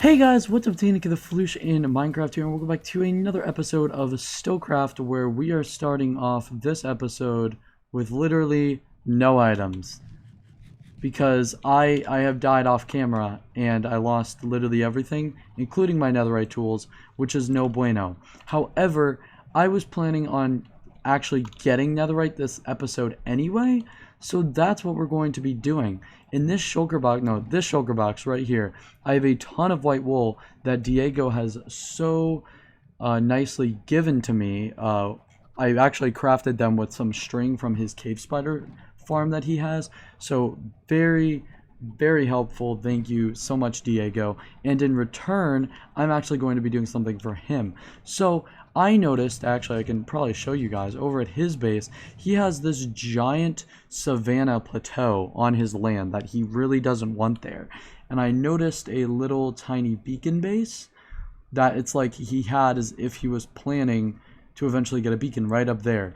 Hey guys, what's up? DECKED the Floosh in Minecraft here, and welcome back to another episode of Stylcraft, where we are starting off this episode with literally no items. Because I have died off camera, and I lost literally everything, including my netherite tools, which is no bueno. However, I was planning on actually getting netherite this episode anyway, so that's what we're going to be doing. In this shulker box, no, this shulker box right here, I have a ton of white wool that Diego has so nicely given to me. I actually crafted them with some string from his cave spider farm that he has, so very helpful. Thank you so much, Diego. And in return, I'm actually going to be doing something for him. So I noticed, actually I can probably show you guys, over at his base, he has this giant savanna plateau on his land that he really doesn't want there. And I noticed a little tiny beacon base that it's like he had as if he was planning to eventually get a beacon right up there.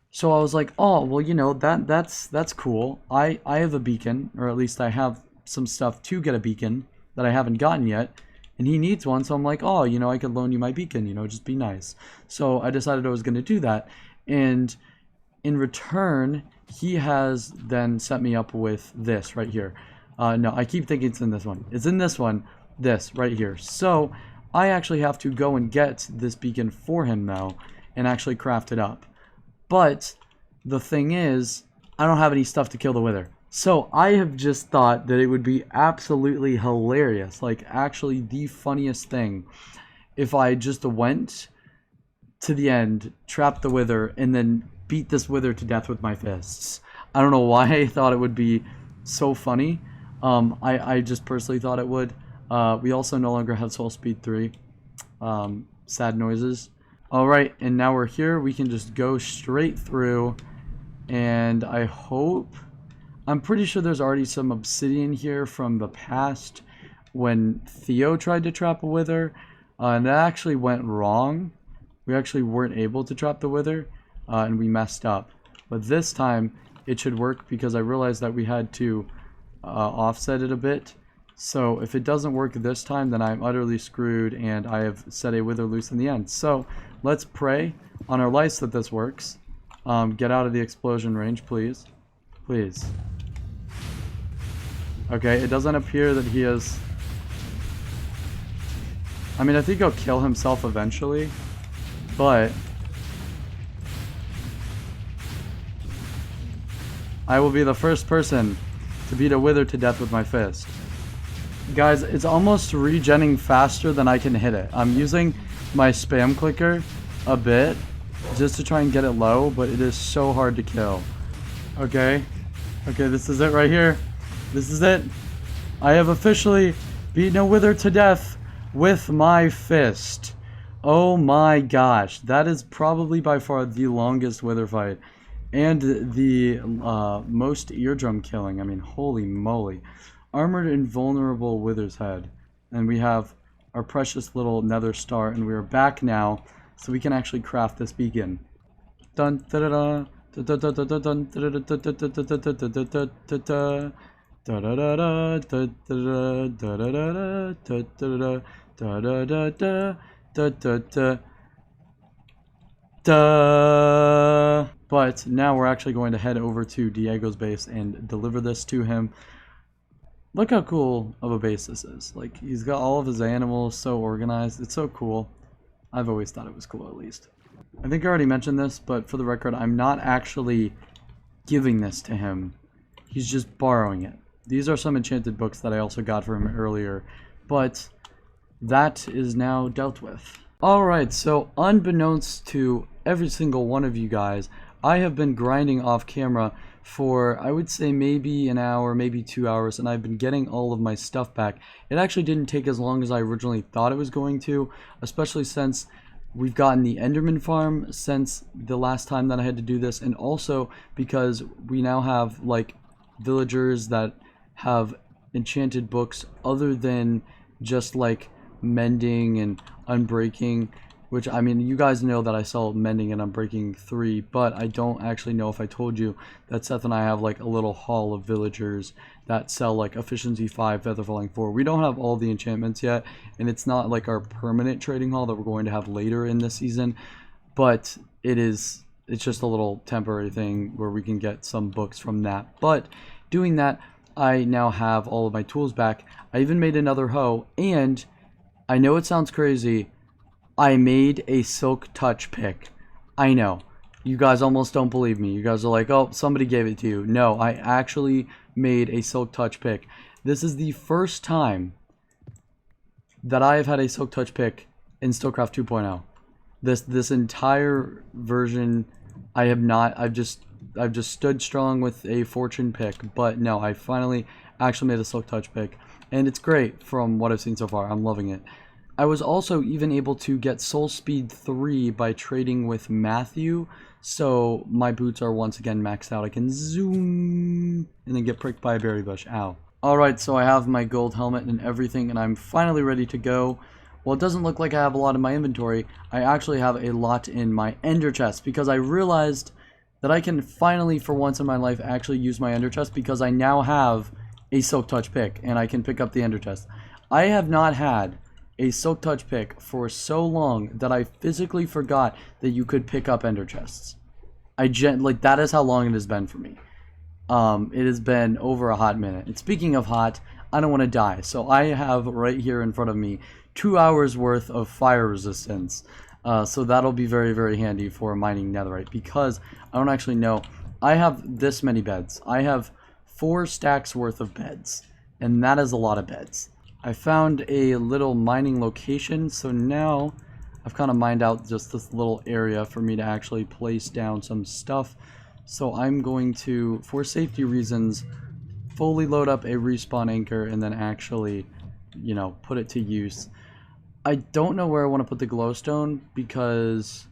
So I was like, oh, well, you know, that's cool. I have a beacon, or at least I have some stuff to get a beacon that I haven't gotten yet, and he needs one, so I'm like, oh, you know, I could loan you my beacon, you know, just be nice. So I decided I was going to do that, and in return, he has then set me up with this right here. No, I keep thinking it's in this one. It's in this one, this right here. So I actually have to go and get this beacon for him now, and actually craft it up. But the thing is, I don't have any stuff to kill the wither. So I have just thought that it would be absolutely hilarious, like actually the funniest thing, if I just went to the end, trapped the wither, and then beat this wither to death with my fists. I don't know why I thought it would be so funny. I just personally thought it would. We also no longer have soul speed 3. Sad noises. Alright, and now we're here. We can just go straight through, and I hope... I'm pretty sure there's already some obsidian here from the past when Theo tried to trap a wither, and that actually went wrong. We actually weren't able to trap the wither, and we messed up. But this time, it should work because I realized that we had to offset it a bit. So if it doesn't work this time, then I'm utterly screwed, and I have set a wither loose in the end. So let's pray on our lives that this works. Get out of the explosion range, please. Please. Okay, it doesn't appear that he is... I mean, I think he'll kill himself eventually, but... I will be the first person to beat a wither to death with my fist. Guys, it's almost regenning faster than I can hit it. I'm using my spam clicker a bit just to try and get it low, but it is so hard to kill. Okay, this is it right here. This is it. I have officially beaten a wither to death with my fist. Oh my gosh, that is probably by far the longest wither fight and the most eardrum killing. I mean, holy moly. Armored invulnerable wither's head, and we have our precious little nether star, and we are back now so we can actually craft this beacon. Dun da da da dun da da da dun da da da da da da da da da da da. But now we're actually going to head over to Diego's base and deliver this to him. Look how cool of a base this is. Like, he's got all of his animals so organized. It's so cool. I've always thought it was cool, at least. I think I already mentioned this, but for the record, I'm not actually giving this to him. He's just borrowing it. These are some enchanted books that I also got for him earlier, but that is now dealt with. Alright, so unbeknownst to every single one of you guys, I have been grinding off camera for, I would say, maybe an hour, maybe 2 hours, and I've been getting all of my stuff back. It actually didn't take as long as I originally thought it was going to, especially since we've gotten the Enderman farm since the last time that I had to do this, and also because we now have, like, villagers that have enchanted books other than just, like, mending and unbreaking. Which, I mean, you guys know that I sell mending and unbreaking 3, but I don't actually know if I told you that Seth and I have like a little hall of villagers that sell like efficiency 5, feather falling 4. We don't have all the enchantments yet, and it's not like our permanent trading hall that we're going to have later in the season, but it's just a little temporary thing where we can get some books from that. But doing that, I now have all of my tools back. I even made another hoe, and I know it sounds crazy, I made a silk touch pick. I know. You guys almost don't believe me. You guys are like, oh, somebody gave it to you. No, I actually made a silk touch pick. This is the first time that I have had a silk touch pick in Stylcraft 2.0. This entire version, I have not. I've just stood strong with a fortune pick, but no, I finally actually made a silk touch pick, and it's great from what I've seen so far. I'm loving it. I was also even able to get Soul Speed 3 by trading with Matthew, so my boots are once again maxed out. I can zoom and then get pricked by a berry bush. Ow. Alright, so I have my gold helmet and everything, and I'm finally ready to go. Well, it doesn't look like I have a lot in my inventory. I actually have a lot in my ender chest, because I realized that I can finally, for once in my life, actually use my ender chest, because I now have a silk touch pick, and I can pick up the ender chest. I have not had a silk touch pick for so long that I physically forgot that you could pick up ender chests. Like, that is how long it has been for me. It has been over a hot minute. And speaking of hot, I don't want to die, so I have right here in front of me 2 hours worth of fire resistance. So that'll be very, very handy for mining netherite, because I don't actually know. I have this many beds. I have 4 stacks worth of beds, and that is a lot of beds. I found a little mining location, so now I've kind of mined out just this little area for me to actually place down some stuff. So I'm going to, for safety reasons, fully load up a respawn anchor and then actually, you know, put it to use. I don't know where I want to put the glowstone, because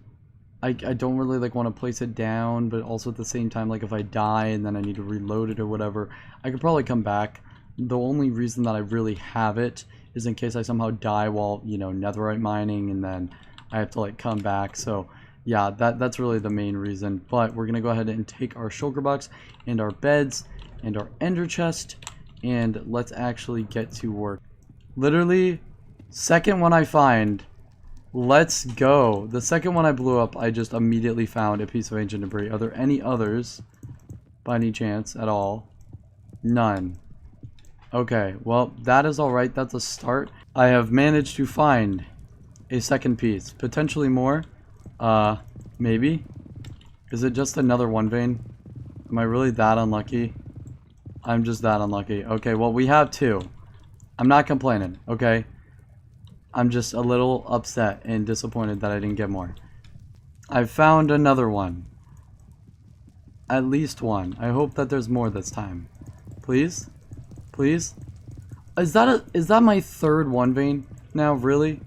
I don't really like want to place it down, but also at the same time, like if I die and then I need to reload it or whatever, I could probably come back. The only reason that I really have it is in case I somehow die while, you know, netherite mining, and then I have to like come back. So yeah, that's really the main reason. But we're gonna go ahead and take our shulker box and our beds and our ender chest, and let's actually get to work. Literally, second one I find, let's go. The second one I blew up, I just immediately found a piece of ancient debris. Are there any others by any chance at all? None. Okay, well, that is alright. That's a start. I have managed to find a second piece. Potentially more. Maybe? Is it just another one vein? Am I really that unlucky? I'm just that unlucky. Okay, well, we have 2. I'm not complaining, okay? I'm just a little upset and disappointed that I didn't get more. I found another one. At least one. I hope that there's more this time. Please? Please? Is that my third one vein now? Really?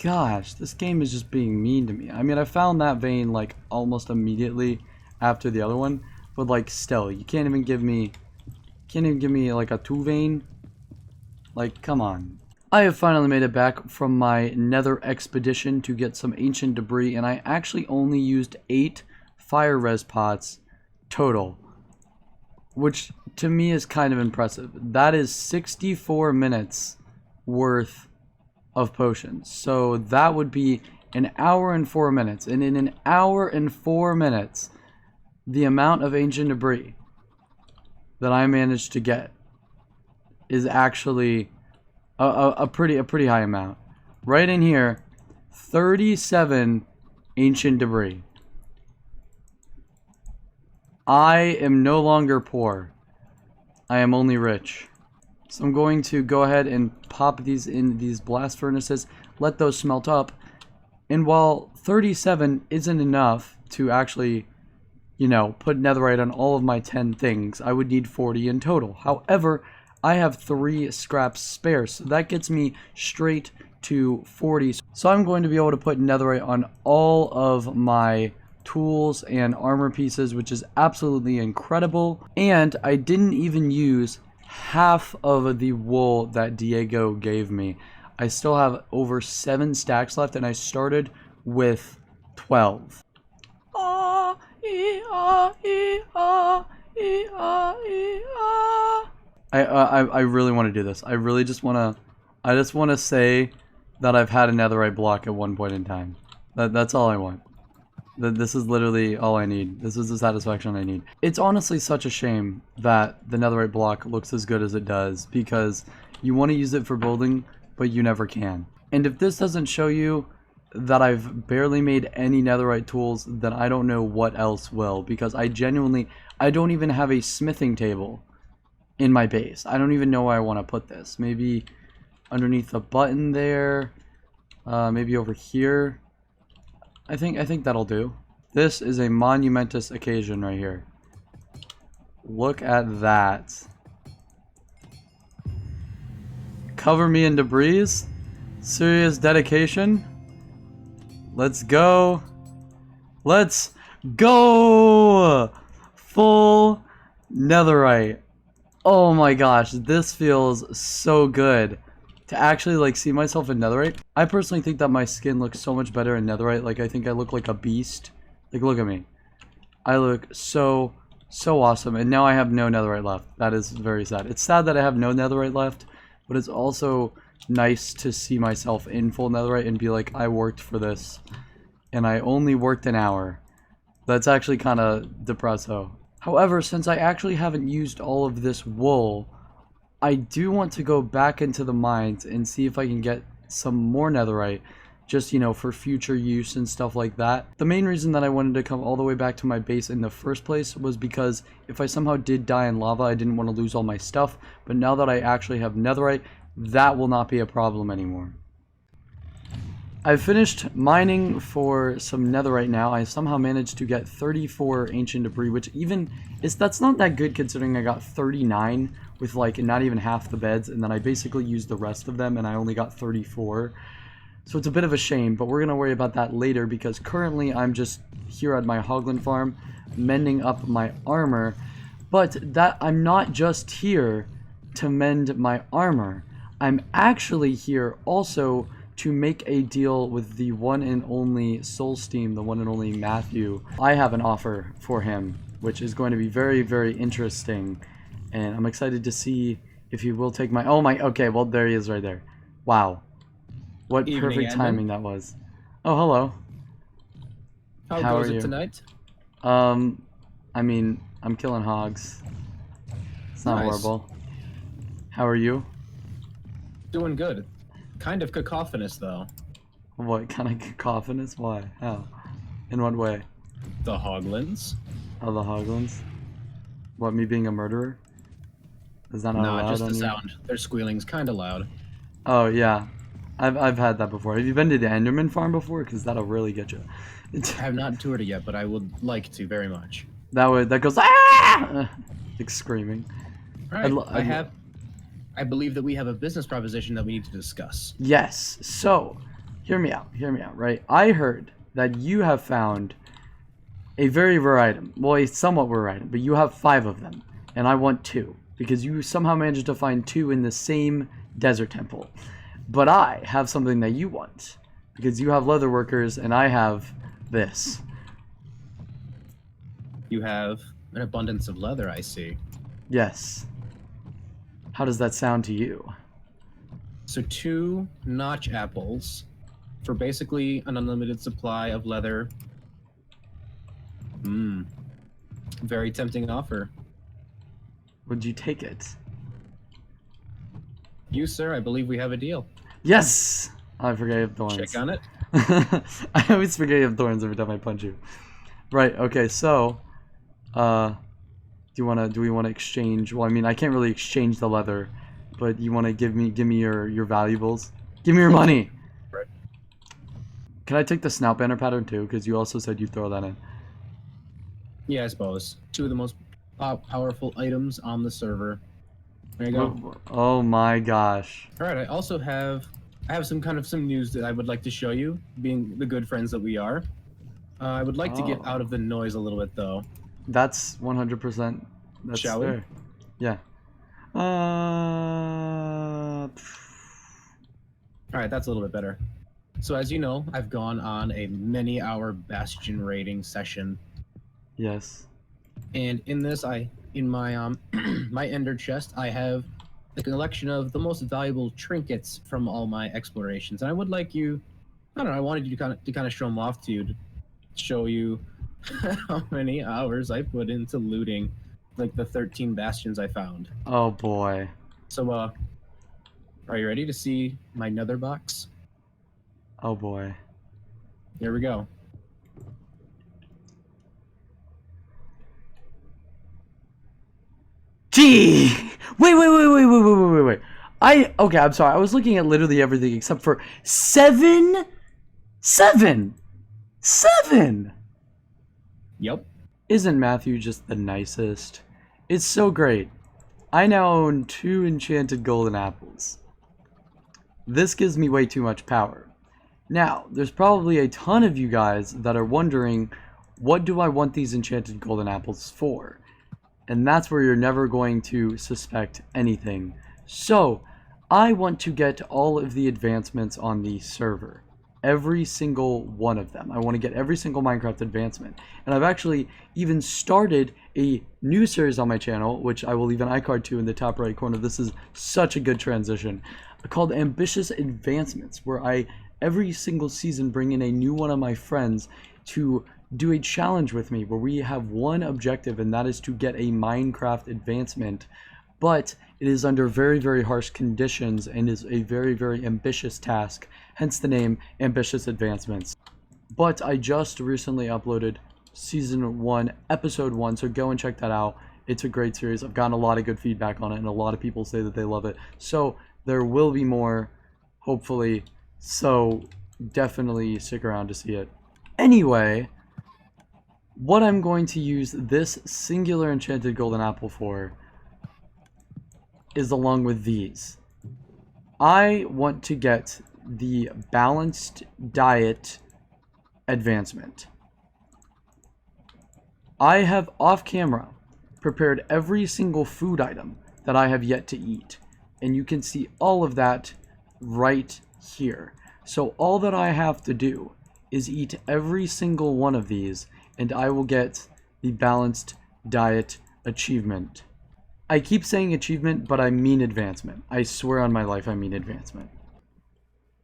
Gosh, this game is just being mean to me. I mean, I found that vein like almost immediately after the other one, but like still, you can't even give me like a 2 vein. Like, come on. I have finally made it back from my nether expedition to get some ancient debris, and I actually only used 8 fire res pots total, which to me is kind of impressive. That is 64 minutes worth of potions. So that would be an hour and 4 minutes. And in an hour and 4 minutes, the amount of ancient debris that I managed to get is actually a pretty high amount. Right in here, 37 ancient debris. I am no longer poor. I am only rich. So I'm going to go ahead and pop these in these blast furnaces, let those smelt up. And while 37 isn't enough to actually, you know, put netherite on all of my 10 things, I would need 40 in total. However, I have 3 scraps spare, so that gets me straight to 40. So I'm going to be able to put netherite on all of my tools and armor pieces, which is absolutely incredible. And I didn't even use half of the wool that Diego gave me. I still have over 7 stacks left, and I started with 12. Ah, ee, ah, ee, ah, ee, ah, ee, ah. I really want to do this. I really just want to. I just want to say that I've had a netherite block at one point in time. That's all I want. This is literally all I need. This is the satisfaction I need. It's honestly such a shame that the netherite block looks as good as it does, because you want to use it for building, but you never can. And if this doesn't show you that I've barely made any netherite tools, then I don't know what else will, because I don't even have a smithing table in my base. I don't even know where I want to put this. Maybe underneath the button there, maybe over here. I think that'll do. This is a monumentous occasion right here. Look at that. Cover me in debris. Serious dedication. Let's go. Let's go. Full netherite. Oh my gosh, this feels so good. To actually like see myself in netherite. I personally think that my skin looks so much better in netherite. Like, I think I look like a beast. Like, look at me. I look so awesome. And now I have no netherite left. That is very sad. It's sad that I have no netherite left, but it's also nice to see myself in full netherite and be like, I worked for this and I only worked an hour. That's actually kind of depresso. However, since I actually haven't used all of this wool, I do want to go back into the mines and see if I can get some more netherite, just, you know, for future use and stuff like that. The main reason that I wanted to come all the way back to my base in the first place was because if I somehow did die in lava, I didn't want to lose all my stuff. But now that I actually have netherite, that will not be a problem anymore. I've finished mining for some netherite now. I somehow managed to get 34 ancient debris, which that's not that good considering I got 39 with like not even half the beds, and then I basically used the rest of them and I only got 34. So it's a bit of a shame, but we're going to worry about that later, because currently I'm just here at my hoglin farm mending up my armor. But that I'm not just here to mend my armor. I'm actually here also to make a deal with the one and only Soulsteam, the one and only Matthew. I have an offer for him, which is going to be very, very interesting. And I'm excited to see if he will take my... Oh my... Okay, well, there he is right there. Wow. What perfect timing that was. Oh, hello. How goes it tonight? I mean, I'm killing hogs. It's not horrible. How are you? Doing good. Kind of cacophonous, though. What kind of cacophonous? Why? How? In what way? The hoglins. Oh, the hoglins? What, me being a murderer? Is that not allowed? No, just the sound. Their squealing's kind of loud. Oh, yeah. I've had that before. Have you been to the Enderman farm before? Because that'll really get you. I have not toured it yet, but I would like to very much. That goes, ah! Like screaming. All right, I believe that we have a business proposition that we need to discuss. Yes. So, hear me out, right? I heard that you have found a very rare item. Well, a somewhat rare item, but you have 5 of them. And I want 2. Because you somehow managed to find 2 in the same desert temple. But I have something that you want. Because you have leather workers, and I have this. You have an abundance of leather, I see. Yes. How does that sound to you? So 2 notch apples for basically an unlimited supply of leather. Very tempting offer. Would you take it? You, sir, I believe we have a deal. Yes! I forget you have thorns. Check on it. I always forget you have thorns every time I punch you. Right, okay, so do we wanna exchange? Well, I mean, I can't really exchange the leather, but you wanna give me your valuables? Give me your money. Right. Can I take the snout banner pattern too? Because you also said you'd throw that in. Yeah, I suppose. 2 of the most powerful items on the server. There you go. Oh my gosh. All right, I have some news that I would like to show you, being the good friends that we are. I would like to get out of the noise a little bit, though. That's 100%. That's Shall we? fair. Yeah. All right, that's a little bit better. So as you know, I've gone on a many-hour Bastion raiding session. Yes. And in this, I in my my ender chest, I have a collection of the most valuable trinkets from all my explorations, and I would like you. I don't know. I wanted you to kind of show them off to you, to show you how many hours I put into looting, like the 13 bastions I found. Oh boy. So, are you ready to see my nether box? Oh boy. Here we go. Gee! Wait. Okay, I'm sorry. I was looking at literally everything except for seven. Yep. Isn't Matthew just the nicest? It's so great. I now own 2 enchanted golden apples. This gives me way too much power. Now, there's probably a ton of you guys that are wondering, what do I want these enchanted golden apples for? And that's where you're never going to suspect anything. So, I want to get all of the advancements on the server. Every single one of them. I want to get every single Minecraft advancement. And I've actually even started a new series on my channel, which I will leave an iCard to in the top right corner. This is such a good transition. Called Ambitious Advancements, where I, every single season, bring in a new one of my friends to do a challenge with me, where we have one objective, and that is to get a Minecraft advancement. But it is under very, very harsh conditions and is a very, very ambitious task, hence the name Ambitious Advancements. But I just recently uploaded Season 1, Episode 1, so go and check that out. It's a great series. I've gotten a lot of good feedback on it, and a lot of people say that they love it. So there will be more, hopefully, so definitely stick around to see it. Anyway, what I'm going to use this singular enchanted golden apple for is along with these. I want to get the balanced diet advancement. I have off camera prepared every single food item that I have yet to eat, and you can see all of that right here. So all that I have to do is eat every single one of these, and I will get the balanced diet achievement. I keep saying achievement, but I mean advancement. I swear on my life I mean advancement.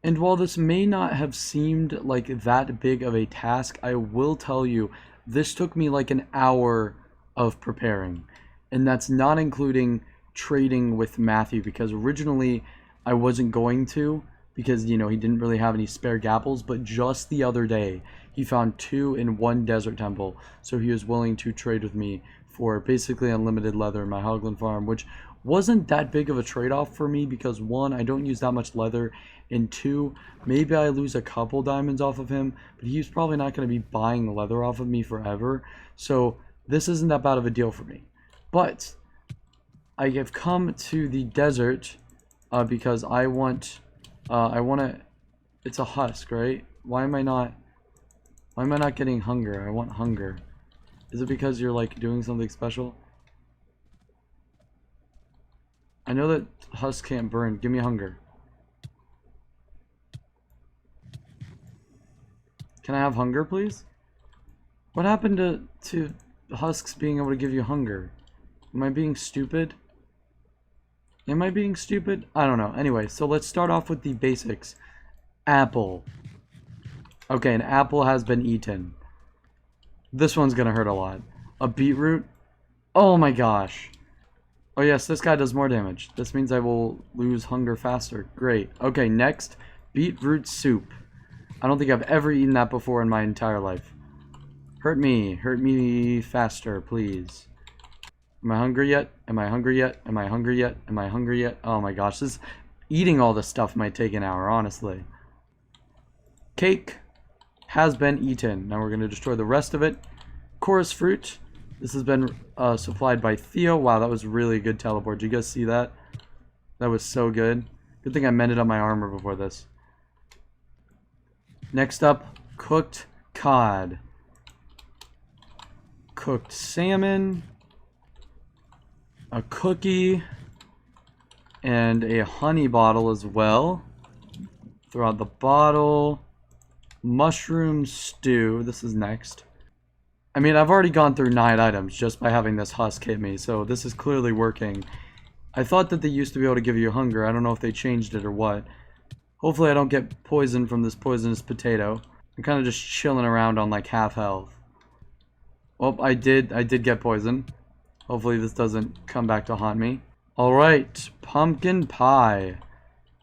And while this may not have seemed like that big of a task, I will tell you, this took me like an hour of preparing. And that's not including trading with Matthew, because originally I wasn't going to, because, you know, he didn't really have any spare gapples, but just the other day, he found 2 in 1 desert temple, so he was willing to trade with me for basically unlimited leather in my Hoglin farm, which wasn't that big of a trade-off for me, because 1, I don't use that much leather, and 2, maybe I lose a couple diamonds off of him, but he's probably not going to be buying leather off of me forever, so this isn't that bad of a deal for me. But I have come to the desert because I want to, it's a husk, right? Why am I not getting hunger? I want hunger. Is it because you're like doing something special? I know that husk can't burn. Give me hunger. Can I have hunger, please? What happened to husks being able to give you hunger? Am I being stupid? Am I being stupid? I don't know. Anyway, so let's start off with the basics. Apple. Okay, an apple has been eaten. This one's gonna hurt a lot. A beetroot? Oh my gosh. Oh yes, this guy does more damage. This means I will lose hunger faster. Great. Okay, next. Beetroot soup. I don't think I've ever eaten that before in my entire life. Hurt me. Hurt me faster, please. Am I hungry yet? Am I hungry yet? Am I hungry yet? Am I hungry yet? Oh my gosh, this eating all this stuff might take an hour, honestly. Cake has been eaten. Now we're going to destroy the rest of it. Chorus fruit. This has been supplied by Theo. Wow, that was really a good teleport. Did you guys see that? That was so good. Good thing I mended up my armor before this. Next up, cooked cod. Cooked salmon. A cookie. And a honey bottle as well. Throw out the bottle. Mushroom stew. This is next. I mean, I've already gone through 9 items just by having this husk hit me, so this is clearly working. I thought that they used to be able to give you hunger. I don't know if they changed it or what. Hopefully I don't get poisoned from this poisonous potato. I'm kind of just chilling around on like half health. Well, I did get poisoned. Hopefully this doesn't come back to haunt me. Alright, pumpkin pie.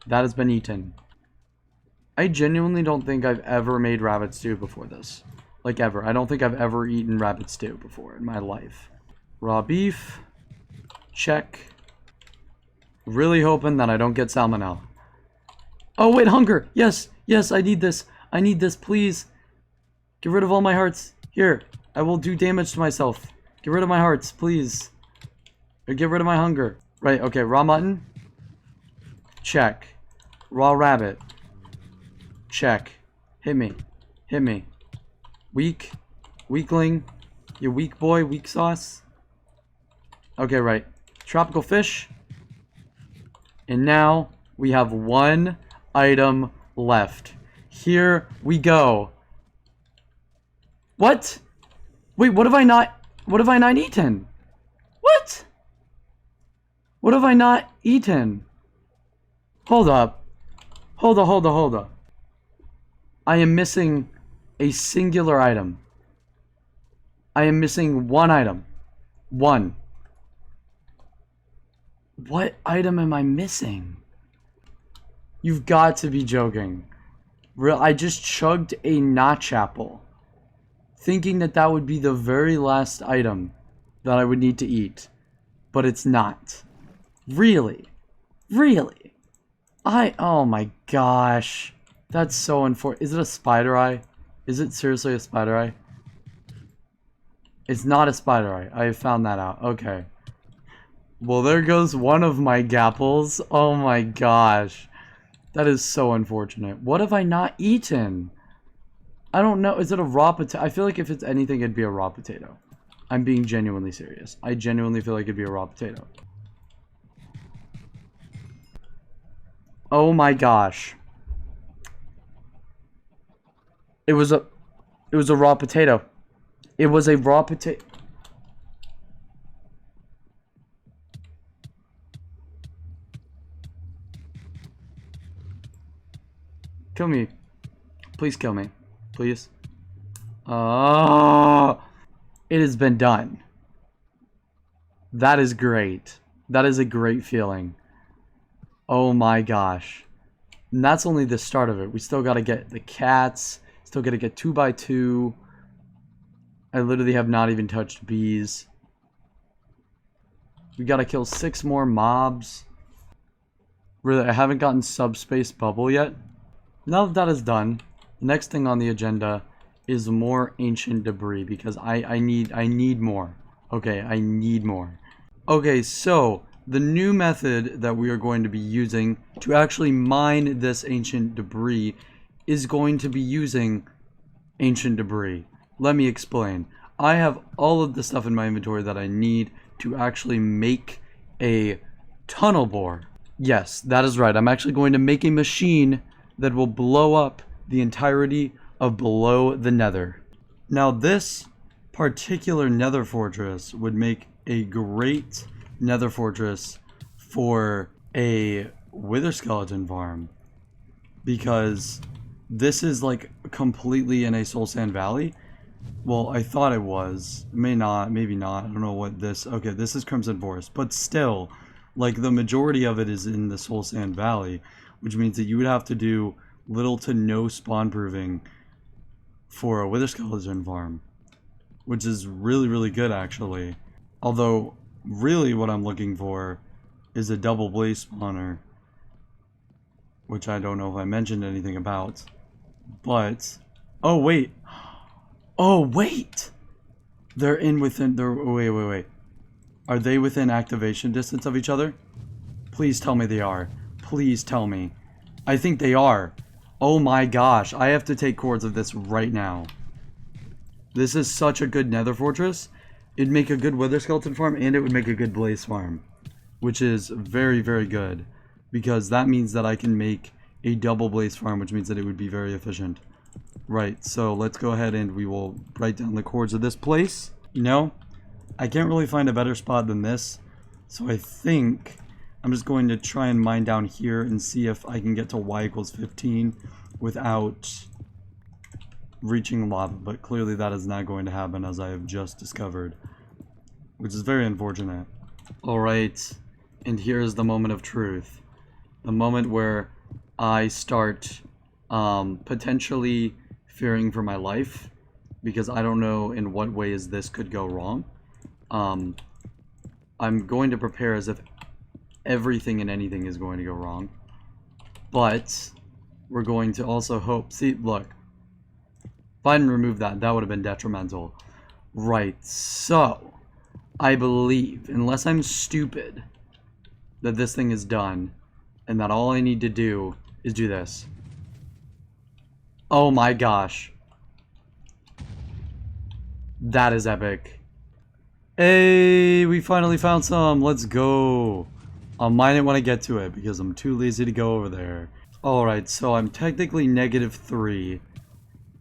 That has been eaten. I genuinely don't think I've ever made rabbit stew before this. Like ever. I don't think I've ever eaten rabbit stew before in my life. Raw beef. Check. Really hoping that I don't get salmonella. Oh wait, hunger! Yes! Yes, I need this. I need this, please. Get rid of all my hearts. Here, I will do damage to myself. Get rid of my hearts, please. Or get rid of my hunger. Right, okay, raw mutton. Check. Raw rabbit. Check. Hit me. Hit me. Weak. Weakling. You weak boy, weak sauce. Okay, right. Tropical fish. And now we have 1 item left. Here we go. What? Wait, what have I not eaten? What? What have I not eaten? Hold up. Hold up. I am missing a singular item. I am missing 1 item. 1. What item am I missing? You've got to be joking. I just chugged a notch apple, thinking that that would be the very last item that I would need to eat. But it's not. Really? Really? Oh my gosh. That's so unfortunate. Is it a spider eye? Is it seriously a spider eye? It's not a spider eye. I have found that out. Okay. Well, there goes one of my gapples. Oh my gosh. That is so unfortunate. What have I not eaten? I don't know. Is it a raw potato? I feel like if it's anything, it'd be a raw potato. I'm being genuinely serious. I genuinely feel like it'd be a raw potato. Oh my gosh. It was a raw potato. It was a raw potato. Kill me. Please kill me. Please. Oh, it has been done. That is great. That is a great feeling. Oh my gosh. And that's only the start of it. We still got to get the cats. Still got to get 2x2. I literally have not even touched bees. We got to kill 6 more mobs. Really, I haven't gotten subspace bubble yet. Now that is done, the next thing on the agenda is more ancient debris because I need more. Okay, I need more. Okay, so the new method that we are going to be using to actually mine this ancient debris is going to be using ancient debris. Let me explain. I have all of the stuff in my inventory that I need to actually make a tunnel bore. Yes, that is right. I'm actually going to make a machine that will blow up the entirety of below the nether. Now this particular nether fortress would make a great nether fortress for a wither skeleton farm, because this is like completely in a soul sand valley. Well, I thought it was. May not, maybe not. I don't know what this... Okay, this is Crimson Forest, but still, like the majority of it is in the soul sand valley, which means that you would have to do little to no spawn proving for a wither skeleton farm, which is really, really good actually. Although, really what I'm looking for is a double blaze spawner, which I don't know if I mentioned anything about. But, oh wait, they're wait. Are they within activation distance of each other? Please tell me they are. Please tell me. I think they are. Oh my gosh, I have to take cords of this right now. This is such a good nether fortress. It'd make a good wither skeleton farm, and it would make a good blaze farm, which is very, very good, because that means that I can make a double blaze farm, which means that it would be very efficient. Right, so let's go ahead and we will write down the coords of this place. You know, I can't really find a better spot than this. So I think I'm just going to try and mine down here and see if I can get to y equals 15 without reaching lava. But clearly that is not going to happen, as I have just discovered, which is very unfortunate. Alright, and here's the moment of truth. The moment where I start potentially fearing for my life, because I don't know in what ways this could go wrong. I'm going to prepare as if everything and anything is going to go wrong, but we're going to also hope. See, look, if I didn't remove that, that would have been detrimental. Right, so I believe, unless I'm stupid, that this thing is done, and that all I need to do is do this. Oh my gosh. That is epic. Hey, we finally found some. Let's go. I'll mine it when I get to it because I'm too lazy to go over there. Alright, so I'm technically -3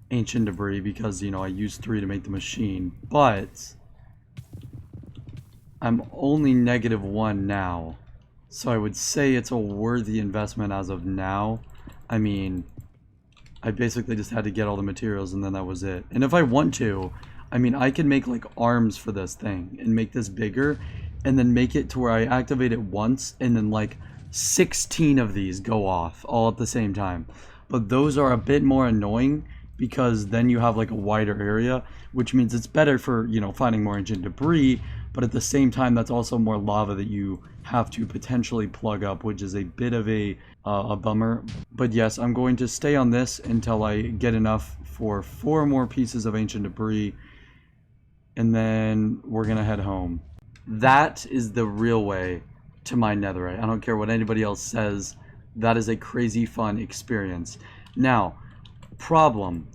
ancient debris because, you know, I used 3 to make the machine. But I'm only -1 now. So I would say it's a worthy investment as of now. I mean, I basically just had to get all the materials and then that was it. And if I want to, I mean, I can make like arms for this thing and make this bigger and then make it to where I activate it once and then like 16 of these go off all at the same time. But those are a bit more annoying because then you have like a wider area, which means it's better for, you know, finding more ancient debris, but at the same time that's also more lava that you have to potentially plug up, which is a bit of a bummer. But yes, I'm going to stay on this until I get enough for 4 more pieces of ancient debris, and then we're gonna head home. That is the real way to mine netherite. I don't care what anybody else says. That is a crazy fun experience. Now, problem.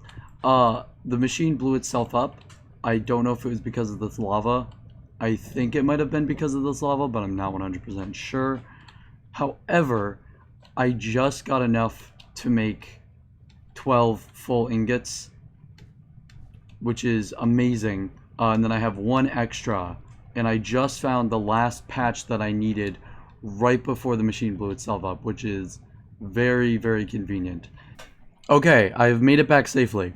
The machine blew itself up. I don't know if it was because of this lava. I think it might have been because of this lava, but I'm not 100% sure. However, I just got enough to make 12 full ingots, which is amazing. And then I have 1 extra, and I just found the last patch that I needed right before the machine blew itself up, which is very, very convenient. Okay, I've made it back safely,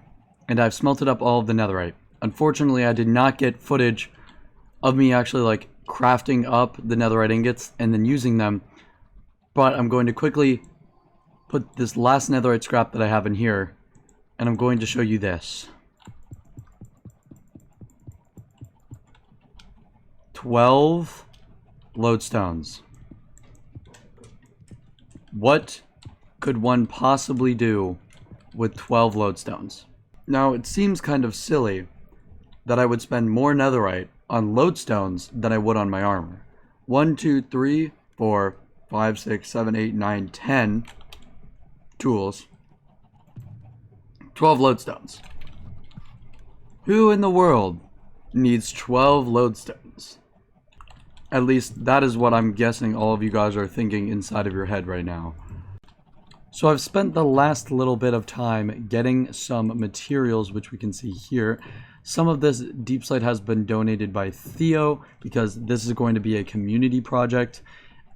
and I've smelted up all of the netherite. Unfortunately, I did not get footage of me actually like crafting up the netherite ingots and then using them, but I'm going to quickly put this last netherite scrap that I have in here, and I'm going to show you this. 12 lodestones. What could one possibly do with 12 lodestones? Now, it seems kind of silly that I would spend more netherite on lodestones than I would on my armor. 1, 2, 3, 4, 5, 6, 7, 8, 9, 10 tools. 12 lodestones. Who in the world needs 12 lodestones? At least that is what I'm guessing all of you guys are thinking inside of your head right now. So I've spent the last little bit of time getting some materials, which we can see here. Some of this deep slate has been donated by Theo because this is going to be a community project.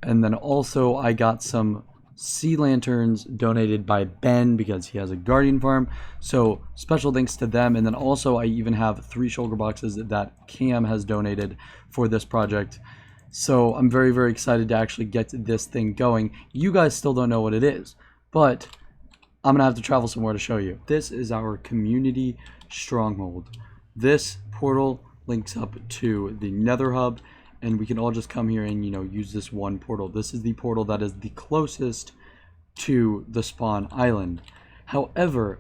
And then also I got some sea lanterns donated by Ben because he has a guardian farm. So special thanks to them. And then also I even have 3 shulker boxes that Cam has donated for this project. So I'm very, very excited to actually get this thing going. You guys still don't know what it is, but I'm gonna have to travel somewhere to show you. This is our community stronghold. This portal links up to the nether hub, and we can all just come here and, you know, use this one portal. This is the portal that is the closest to the spawn island. However,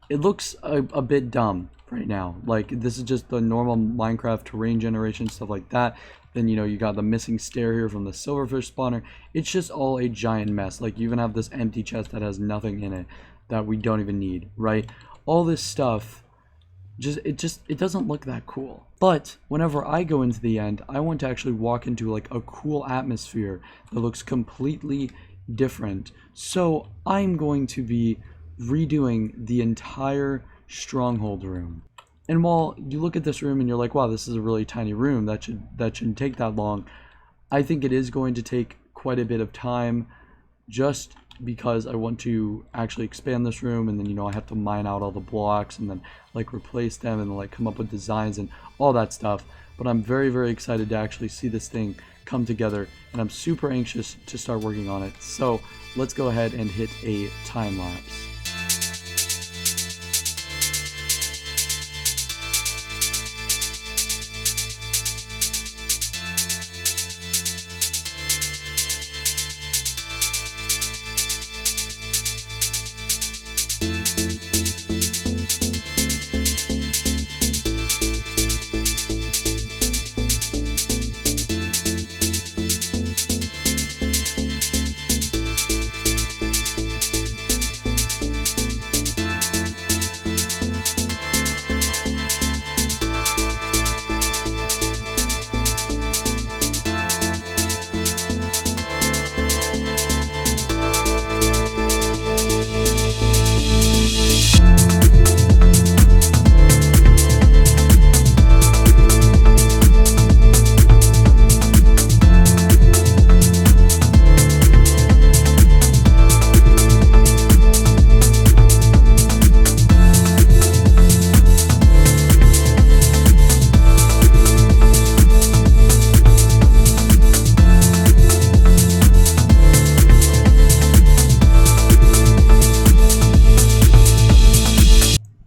it looks a bit dumb right now. Like, this is just the normal Minecraft terrain generation, stuff like that. Then, you know, you got the missing stair here from the silverfish spawner. It's just all a giant mess. Like, you even have this empty chest that has nothing in it that we don't even need, right? All this stuff, it doesn't look that cool. But whenever I go into the end, I want to actually walk into like a cool atmosphere that looks completely different. So I'm going to be redoing the entire stronghold room. And while you look at this room and you're like, wow, this is a really tiny room, that shouldn't take that long, I think it is going to take quite a bit of time, just because I want to actually expand this room, and then, you know, I have to mine out all the blocks and then like replace them and like come up with designs and all that stuff. But I'm very, very excited to actually see this thing come together, and I'm super anxious to start working on it. So let's go ahead and hit a time lapse.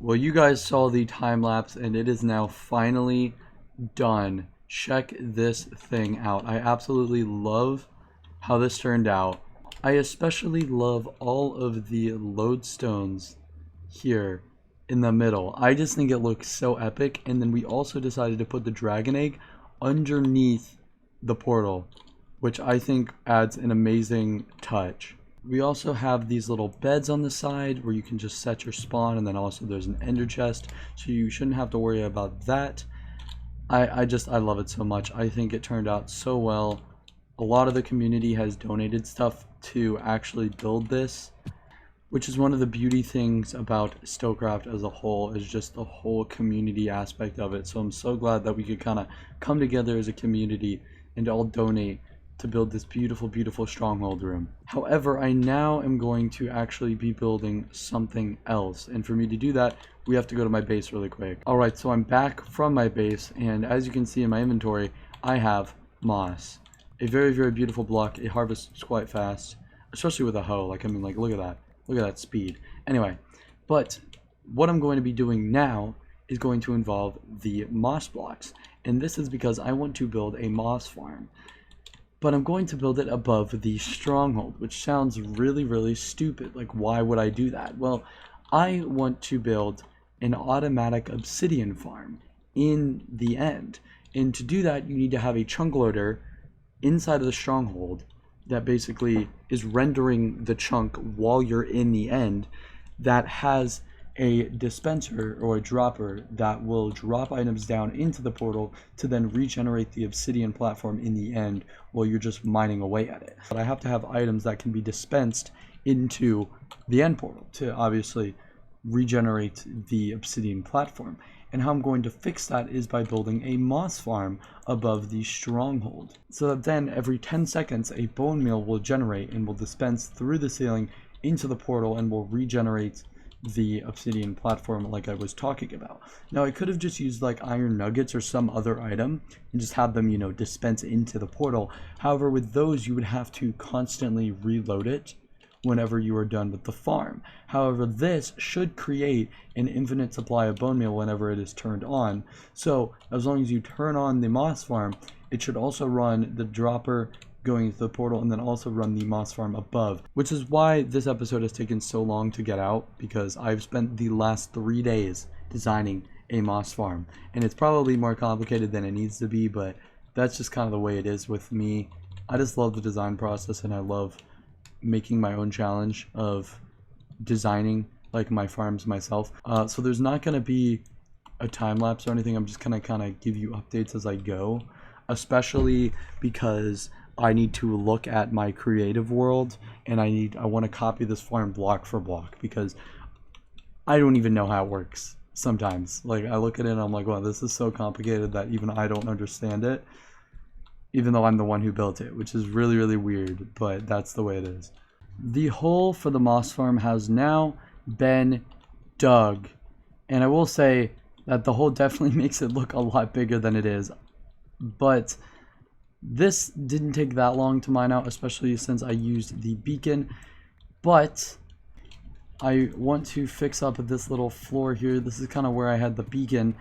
Well, you guys saw the time lapse, and it is now finally done. Check this thing out. I absolutely love how this turned out. I especially love all of the lodestones here in the middle. I just think it looks so epic. And then we also decided to put the dragon egg underneath the portal, which I think adds an amazing touch. We also have these little beds on the side where you can just set your spawn, and then also there's an ender chest, so you shouldn't have to worry about that. I love it so much. I think it turned out so well. A lot of the community has donated stuff to actually build this, which is one of the beauty things about Stylcraft as a whole, is just the whole community aspect of it. So I'm so glad that we could kind of come together as a community and all donate to build this beautiful, beautiful stronghold room. However, I now am going to actually be building something else, and for me to do that, we have to go to my base really quick. Alright, so I'm back from my base, and as you can see in my inventory, I have moss. A very, very beautiful block. It harvests quite fast, especially with a hoe. Like, I mean, like, look at that. Look at that speed. Anyway, but what I'm going to be doing now is going to involve the moss blocks, and this is because I want to build a moss farm. But I'm going to build it above the stronghold, which sounds really, really stupid. Like, why would I do that? Well, I want to build an automatic obsidian farm in the end. And to do that, you need to have a chunk loader inside of the stronghold that basically is rendering the chunk while you're in the end, that has a dispenser or a dropper that will drop items down into the portal to then regenerate the obsidian platform in the end while you're just mining away at it. But I have to have items that can be dispensed into the end portal to obviously regenerate the obsidian platform. And how I'm going to fix that is by building a moss farm above the stronghold, so that then every 10 seconds a bone meal will generate and will dispense through the ceiling into the portal and will regenerate the obsidian platform like I was talking about. Now, I could have just used like iron nuggets or some other item and just have them, you know, dispense into the portal. However, with those you would have to constantly reload it whenever you are done with the farm. However, this should create an infinite supply of bone meal whenever it is turned on. So as long as you turn on the moss farm, it should also run the dropper going into the portal and then also run the moss farm above, which is why this episode has taken so long to get out, because I've spent the last 3 days designing a moss farm, and it's probably more complicated than it needs to be, but that's just kind of the way it is with me. I just love the design process, and I love making my own challenge of designing like my farms myself. So there's not going to be a time lapse or anything. I'm just gonna kind of give you updates as I go, especially because I need to look at my creative world, and I want to copy this farm block for block, because I don't even know how it works sometimes. Like, I look at it and I'm like, wow, this is so complicated that even I don't understand it, even though I'm the one who built it, which is really, really weird, but that's the way it is. The hole for the moss farm has now been dug, and I will say that the hole definitely makes it look a lot bigger than it is, but this didn't take that long to mine out, especially since I used the beacon. But I want to fix up this little floor here. This is kind of where I had the beacon.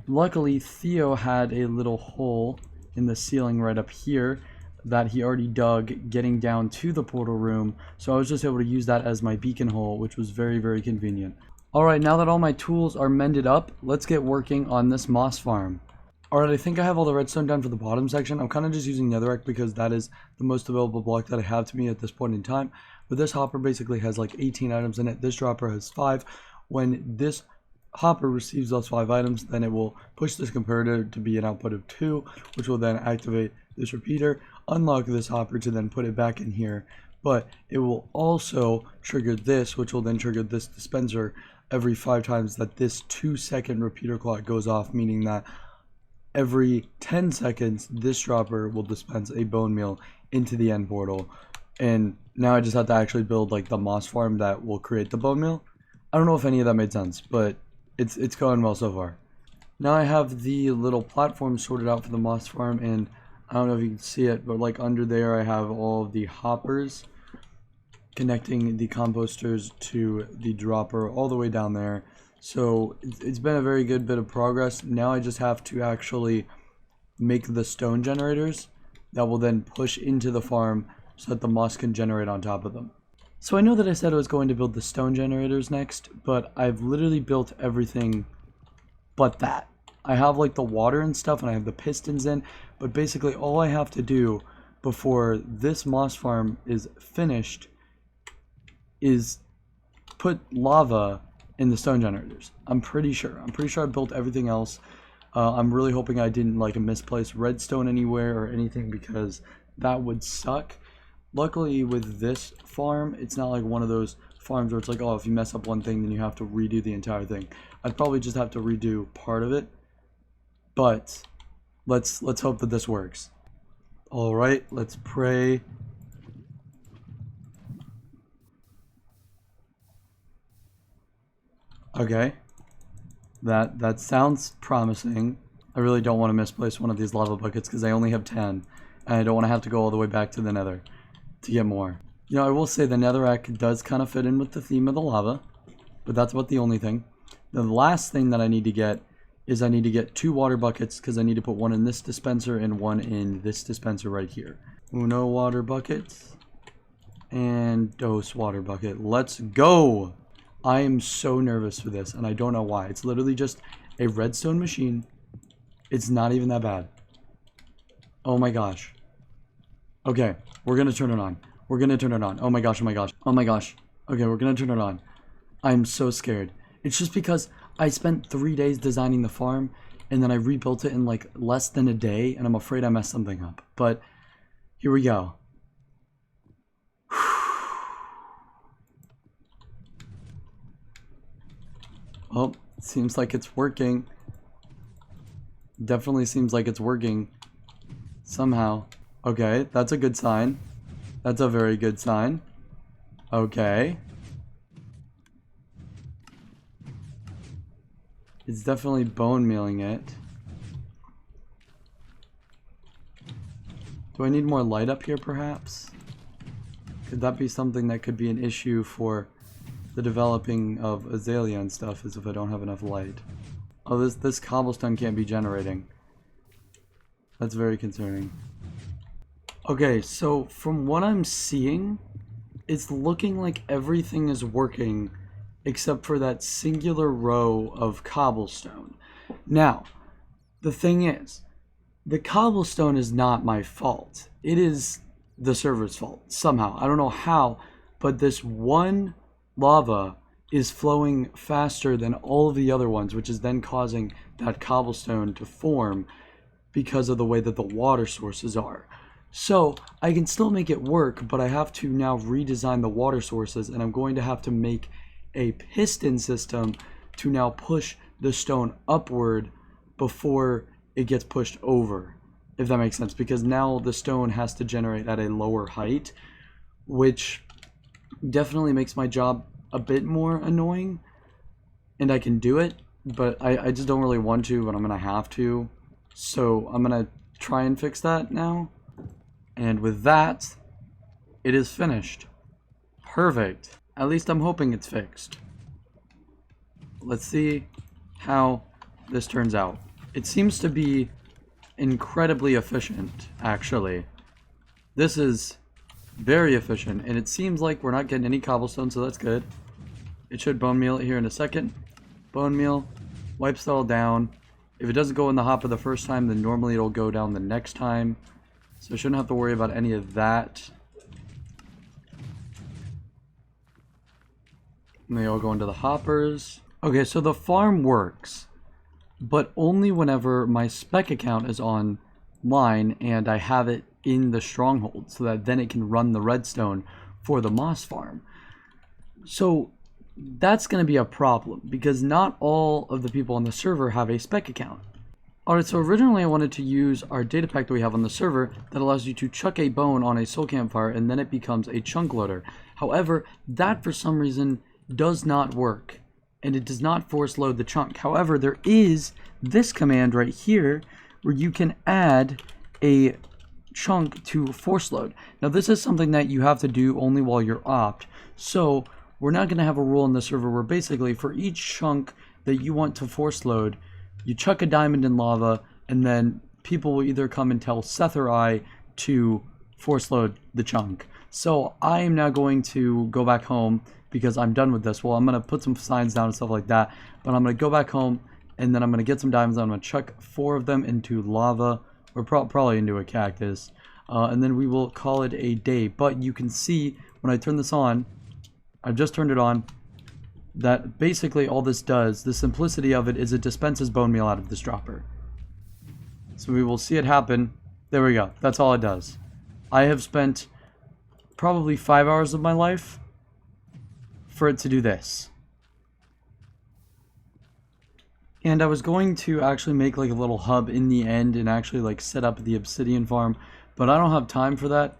Luckily, Theo had a little hole in the ceiling right up here that he already dug getting down to the portal room, so I was just able to use that as my beacon hole, which was very, very convenient. Alright, now that all my tools are mended up, let's get working on this moss farm. Alright, I think I have all the redstone done for the bottom section. I'm kind of just using netherrack because that is the most available block that I have to me at this point in time. But this hopper basically has like 18 items in it. This dropper has 5. When this hopper receives those 5 items, then it will push this comparator to be an output of 2, which will then activate this repeater, unlock this hopper to then put it back in here. But it will also trigger this, which will then trigger this dispenser every 5 times that this 2-second repeater clock goes off, meaning that every 10 seconds this dropper will dispense a bone meal into the end portal. And now I just have to actually build like the moss farm that will create the bone meal. I don't know if any of that made sense, but it's going well so far. Now I have the little platform sorted out for the moss farm, and I don't know if you can see it, but like under there I have all of the hoppers connecting the composters to the dropper all the way down there. So it's been a very good bit of progress. Now I just have to actually make the stone generators that will then push into the farm so that the moss can generate on top of them. So I know that I said I was going to build the stone generators next, but I've literally built everything but that. I have like the water and stuff, and I have the pistons in, but basically all I have to do before this moss farm is finished is put lava in the stone generators. I'm pretty sure I built everything else. I'm really hoping I didn't like misplace redstone anywhere or anything, because that would suck. Luckily with this farm, it's not like one of those farms where it's like, oh, if you mess up one thing then you have to redo the entire thing. I'd probably just have to redo part of it, but let's hope that this works. All right, let's pray. Okay, that sounds promising. I really don't want to misplace one of these lava buckets because I only have 10, and I don't want to have to go all the way back to the nether to get more. You know, I will say the netherrack does kind of fit in with the theme of the lava, but that's about the only thing. The last thing that I need to get is I need to get 2 water buckets, because I need to put one in this dispenser and one in this dispenser right here. Uno water bucket and dos water bucket. Let's go! I am so nervous for this, and I don't know why. It's literally just a redstone machine. It's not even that bad. Oh my gosh. Okay, we're gonna turn it on. We're gonna turn it on. Oh my gosh, oh my gosh, oh my gosh. Okay, we're gonna turn it on. I'm so scared. It's just because I spent 3 days designing the farm, and then I rebuilt it in like less than a day, and I'm afraid I messed something up. But here we go. Well, it seems like it's working. Definitely seems like it's working somehow. Okay, that's a good sign. That's a very good sign. Okay. It's definitely bone mealing it. Do I need more light up here, perhaps? Could that be something that could be an issue for the developing of azalea and stuff, is if I don't have enough light? Oh, this cobblestone can't be generating. That's very concerning. Okay, so from what I'm seeing, it's looking like everything is working except for that singular row of cobblestone. Now, the thing is, the cobblestone is not my fault. It is the server's fault, somehow. I don't know how, but this one lava is flowing faster than all of the other ones, which is then causing that cobblestone to form because of the way that the water sources are. So I can still make it work, but I have to now redesign the water sources, and I'm going to have to make a piston system to now push the stone upward before it gets pushed over, if that makes sense, because now the stone has to generate at a lower height, which definitely makes my job a bit more annoying, and I can do it, but I just don't really want to, but I'm gonna have to. So I'm gonna try and fix that now, and with that, it is finished. Perfect. At least I'm hoping it's fixed. Let's see how this turns out. It seems to be incredibly efficient, actually. This is very efficient, and it seems like we're not getting any cobblestone, so that's good. It should bone meal it here in a second. Bone meal, wipes it all down. If it doesn't go in the hopper the first time, then normally it'll go down the next time. So I shouldn't have to worry about any of that. And they all go into the hoppers. Okay, so the farm works, but only whenever my spec account is online and I have it in the stronghold, so that then it can run the redstone for the moss farm. So that's going to be a problem, because not all of the people on the server have a spec account. Alright, so originally I wanted to use our data pack that we have on the server that allows you to chuck a bone on a soul campfire and then it becomes a chunk loader. However, that for some reason does not work, and it does not force load the chunk. However, there is this command right here where you can add a chunk to force load. Now this is something that you have to do only while you're opt, so we're not going to have a rule in the server where basically for each chunk that you want to force load, you chuck a diamond in lava, and then people will either come and tell Seth or I to force load the chunk. So I am now going to go back home because I'm done with this. Well, I'm going to put some signs down and stuff like that, but I'm going to go back home and then I'm going to get some diamonds. I'm going to chuck 4 of them into lava, or probably into a cactus, and then we will call it a day. But you can see when I turn this on, I've just turned it on, that basically all this does, the simplicity of it, is it dispenses bone meal out of this dropper. So we will see it happen. There we go. That's all it does. I have spent probably 5 hours of my life for it to do this. And I was going to actually make like a little hub in the end and actually like set up the obsidian farm, but I don't have time for that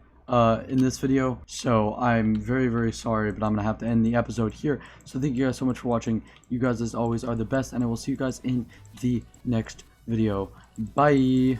in this video, so I'm very, very sorry, but I'm gonna have to end the episode here. So thank you guys so much for watching. You guys as always are the best, and I will see you guys in the next video. Bye.